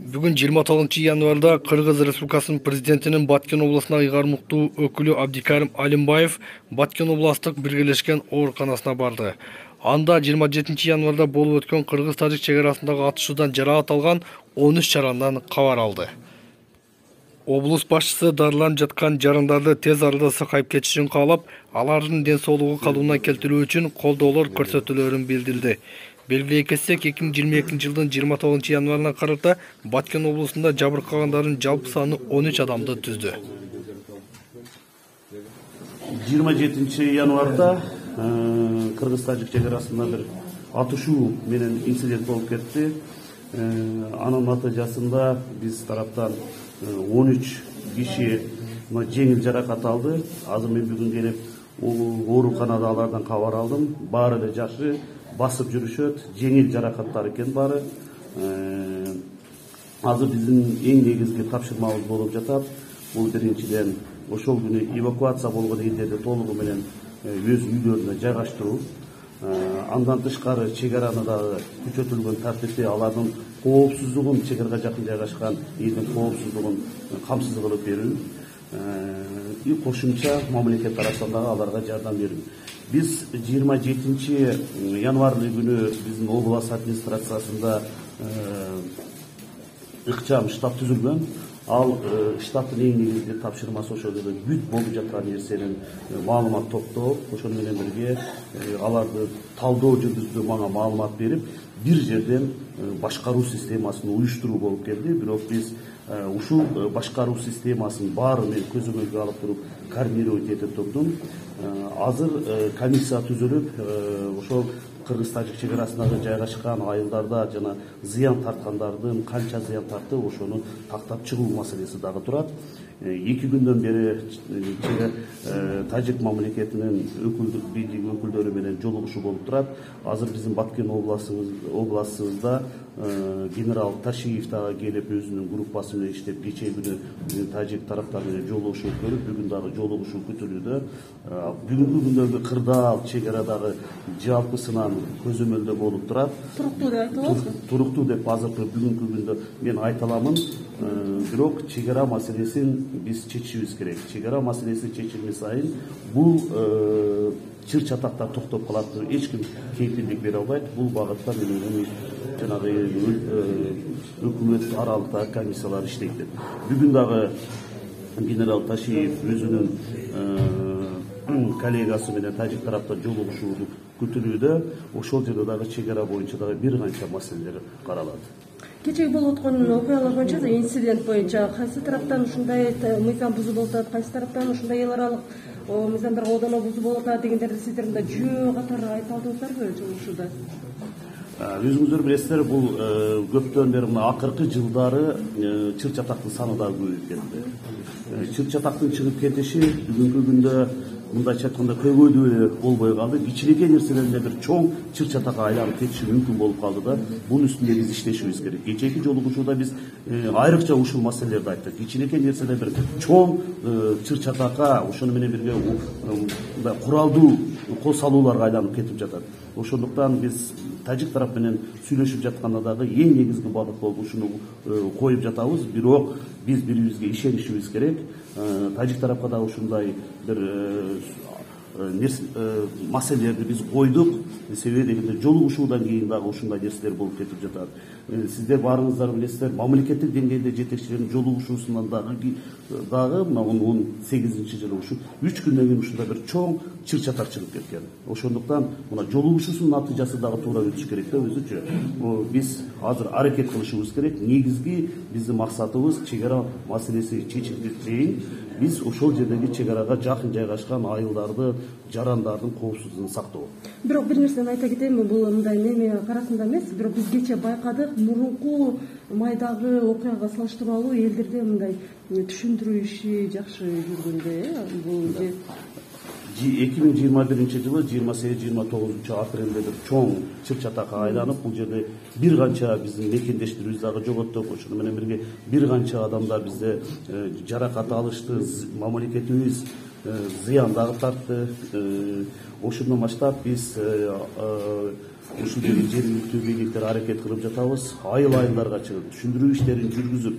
Бүгін 29 январда Қырғыз Республикасының президентінің Баткен облысына ұйғармықты өкілі Абдикарим Алимбаев Баткен областық біргелешкен ооруканасына барды. Анда 27 январда болып өткен Қырғыз-Тажик шекарасындағы атышудан жарақат алған 13 жарандан хабар алды. Облыс башчысы дарыланып жатқан жарандарды тез арада сакайып кетишин каалап, алардын ден соолугу калыбына келтирүү үчүн колдоолор көрсөтүүлөрүн билдирди. Белгилей кетсек, 2022 жылдын 29 январына карата Баткен облусунда жабыркагандардын жалпы саны 13 адамды түздү. 27 январда Кыргыз-Тажик чекарасында бир атышуу менен инцидент болуп кетти. Анын натыйжасында биз тараптан 13 киши жеңил жаракат алды. Азыр мен бүгүн келип ооруканада алардан кабар алдым. Баары эле жакшы, басып жүрүшөт, жеңил жаракаттар экен баары. Азыр биздин эң негизги тапшырмабыз болуп жатат. Бул биринчиден ошол күнү эвакуация болгон элдерди толугу менен өз үйлөрүнө жайгаштыруу. Андан тышкары чегараны дагы күчөтүлгөн тартипте алардын коопсуздугун, чегарага жакын жайгашкан элдин коопсуздугун камсыз кылып берүү. Кошумча мамлекет тараптан дагы аларга жардам берүү. Биз 27 январ күнү биздин область администрациясында ыкчам штаб түзүлгөн. Ал штабтын эң негизги тапшырмасы ошол жерде бүт болуп жаткан нерсенин маалымат топтоо, ошол менен бирге аларды талдоо жүргүзүүдө мага маалымат берип, бир жерден башкаруу системасын уюштуруу болуп келди. Бирок биз ушул башкаруу системасын баарын мен көзөмөлгө алып туруп координировать этип турдум. Азыр комиссия түзүлүп, ошол Кыргыз-Тажик чегарасындагы жайгашкан айылдарда жана зыян тарткандардын канча зыян тартты, ошону тактап чыгуу маселеси дагы турат. 2 күндөн бери Тажик мамлекетинин бийлик өкүлдөрү менен жолугушуу болуп турат. Азыр биздин Баткен областыбызда генерал Ташиев дагы келип өзүнүн группасы менен иштеп, кечээ күнү Тажик тараптары менен жолугушуу өткөрүп, бүгүн дагы жолугушуу күтүлүүдө. Бүгүнкү күндөгү кырдаал чегарадагы жалпысынан көзөмөлдө болуп турат. Туруктуу деп айта аласызбы? Туруктуу деп азыркы бүгүнкү күндө мен айта аламын. Бирок чегара маселесин биз чечишибиз керек. Чегара маселеси чечилме сайын бул чыр чатактар токтоп калат. Эч ким кепилдик бере албайт. Бул багытта менин жанагы өкмөт аралыкта комиссиялар иштейт. Бүгүн дагы генерал Ташиев өзүнүн коллегасы менен Тажик тарапта жолугушууну күтүлүүдө. Ошол жерде дагы чегара боюнча дагы бир канча маселелер каралат. Кечеги болуп өткөн окуялар боюнча, инцидент боюнча кайсы тараптан ушундай мыйзам бузуу болуп атат, кайсы тараптан ушундай эл аралык мыйзамдарга колдонуу бузуу болуп атат дегендерди сиздер мындай жүйө катары айта алдыңыздарбы жолугушууда? Өзүңүздөр билесиздер, бул көптөн бери мына акыркы жылдары чыр чатактын саны да көбөйүп кетти. Чыр чатактын чыгып кетиши бүгүнкү күндө мындайча айтканда көбөйдү эле болбой калды. Кичинекей нерселерде бир чоң чыр чатакка айланып кетиши мүмкүн болуп калды да. Бунун үстүндө биз иштешибиз керек. Кечээки жолугушууда биз айрыкча ушул маселелерди айттык. Кичинекей нерселер бир чоң чыр чатакка, ошону менен бирге куралдуу кол салууларга айланып кетип жатат. Ошондуктан биз Тажик тарап менен сүйлөшүп жатканда дагы эң негизги багыт болуп ушуну коюп жатабыз. Бирок биз бирибизге ишенишибиз керек. Тажик тарапка да ушундай бир маселелерди биз койдук. Себеби дегенде жолугушуудан кийин дагы ушундай нерселер болуп кетип жатат. Сиздер баарыңыздар билесиздер, мамлекеттик деңгээлде жетекчилердин жолугушуусунан дагы мына 18-жылы ушу 3 күндөн кийин ушундай бир чоң чыр чатак чыгып кеткен. Ошондуктан мына жолугушуусунун натыйжасы дагы туура өтүш керек да өзүчө. Биз азыр аракет кылышыбыз керек. Негизги биздин максатыбыз чегара маселеси чечилгенге чейин биз ошол жердеги чегарага жакын жайгашкан айылдарды, жарандардын коопсуздугун сактоо. Бирок бир нерсени айта кетейинби, бул мындай неме карасында эмес, бирок биз кечээ байкадык, мурунку майдагы окуяга салыштырмалуу элдерде мындай түшүндүрүү иши жакшы жүргөндө, бул 2021 жылы 28-29 апрелде бир чоң чыр чатакка айланып, бул жерде бир канча биздин мекендештерибиз дагы жоготтук. Ошону менен бирге бир канча адамдар бизде жаракат алышты, мамлекетибиз зыян дагы тартты. Ошондон баштап биз ушул жерге жергиликтүү бийликтер аракет кылып жатабыз. Айыл-айылдарга чыгып түшүндүрүү иштерин жүргүзүп,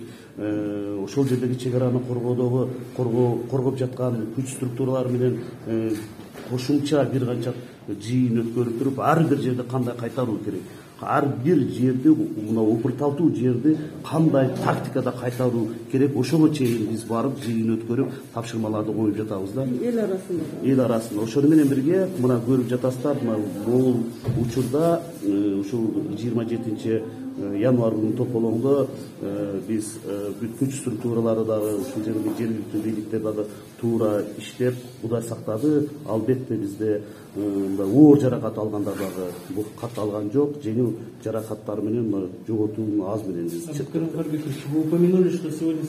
ошол жердеги чек араны коргоодогу коргоп жаткан күч структуралары менен кошумча бир канча жыйын өткөрүп туруп, ар бир жерде кандай кайтаруу керек, ар бир жерди, мына упурталтуу жерди кандай тактикада кайтаруу керек, ошого чейин биз барып жыйын өткөрүп тапшырмаларды коюп жатабыз да. Эл арасында ошону менен бирге мына көрүп жатасыздар, мына бул учурда ушул 27 январь күнү тополоңдо биз бүт күч структуралары дагы ушул жердеги жергиликтүү бийликтер дагы туура иштеп удай сактады. Албетте бизде оор жаракат алгандар дагы бул кат алган жок, жеңил жаракаттар менен жоготуу аз менен биз чыктык. Вы упомянули, что сегодня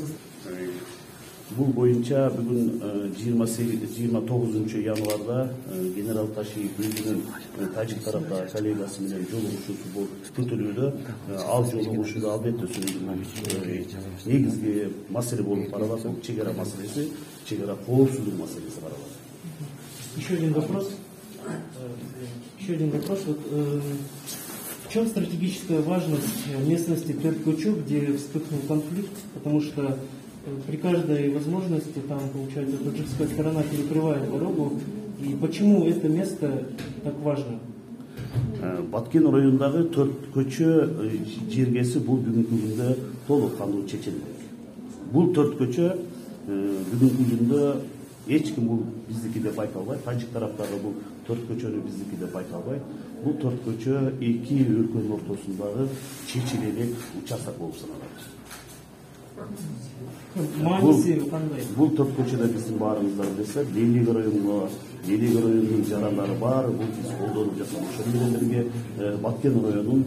Бул боюнча бүгүн 29 январда генерал Ташиев өзүнүн тажик тарапта коллегасы менен жолугушуусу болуп күтүлүүдө. Ал жолугушууда албетте негизги маселе болуп каралат, бул чек ара маселеси, чек ара коопсуздук маселеси каралат. еще один вопрос. Вот, в чем стратегическая важность местности Терт-Кочу, где вспыхнул конфликт? Потому что при каждой возможности там, получается, таджикская сторона перекрывает дорогу. И почему это место так важно? Баткен районундагы Төрт-Көчө жергеси бул бүгүнкү күндө толук кандуу чечилди. Бул Төрт-Көчө бүгүнкү күндө эч ким бул биздики деп айта албайт, тажик тараптагы бул Төрт-Көчөнү биздики деп айта албайт. Бул Төрт-Көчө эки өлкөнүн ортосундагы чечилелик участок болуп саналат. Бул Төрт-Көчөдө биздин баарыбыздар билесиздер, Лелек районунун жарандары бар, бул биз колдонуп жаткан. Ошону менен бирге Баткен районунун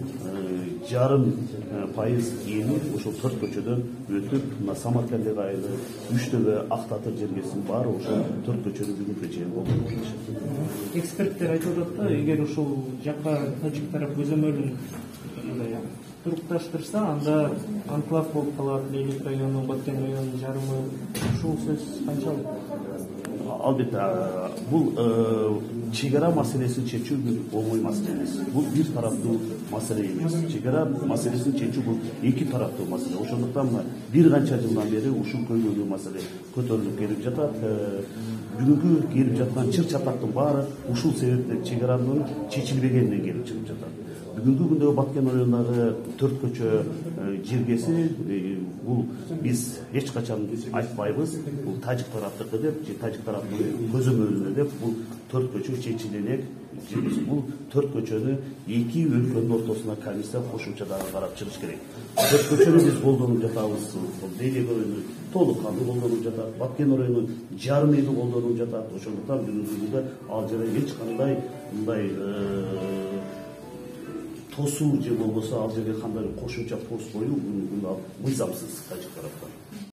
0,5% эли ошол Төрт-Көчөдөн өтүп, мына Самаркандга айылы, Үчтөбө, Актатыр жергесинин баары ошол Төрт-Көчөнү бүгүнкү чейин колдонуп жатышат. Эксперттер айтып атат да, эгер ошол жакка тажик тарап көзөмөлүн турукташтырса, анда анклав болуп калат, Лелек району, Баткен районунун жарымы. Ушул сөз канчалык? Албетте, бул чек ара маселесин чечүү бир оңой маселе эмес. Бул бир тараптуу маселе эмес. Чек ара маселесин чечүү бул эки тараптуу маселе. Ошондуктан бир канча жылдан бери ушул көйгөйлүү маселе көтөрүлүп келип жатат. Бүгүнкү келип жаткан чыр чатактын баары ушул себептен чек аранын чечилбегенден келип чыгып жатат. Бүгүнкү күндө Баткен районундагы Төрт-Көчө жергеси бул биз эч качан айтпайбыз, бул тажик тараптыкы деп, же тажик тараптын көзөмөлүндө деп, бул Төрт-Көчө чечилелек жергеси. Бул Төрт-Көчөнү эки өлкөнүн ортосуна комиссия кошумча дагы карап чыгыш керек. Төрт-Көчөнү биз колдонуп жатабыз, Лелек району толук кандуу колдонуп жатат, Баткен району жарым эли колдонуп жатат. Ошондуктан бүгүнкү күндө ал жерде эч кандай мындай тосуу же болбосо ал жерге кандай кошумча пост коюу мыйзамсыз тажик тараптан.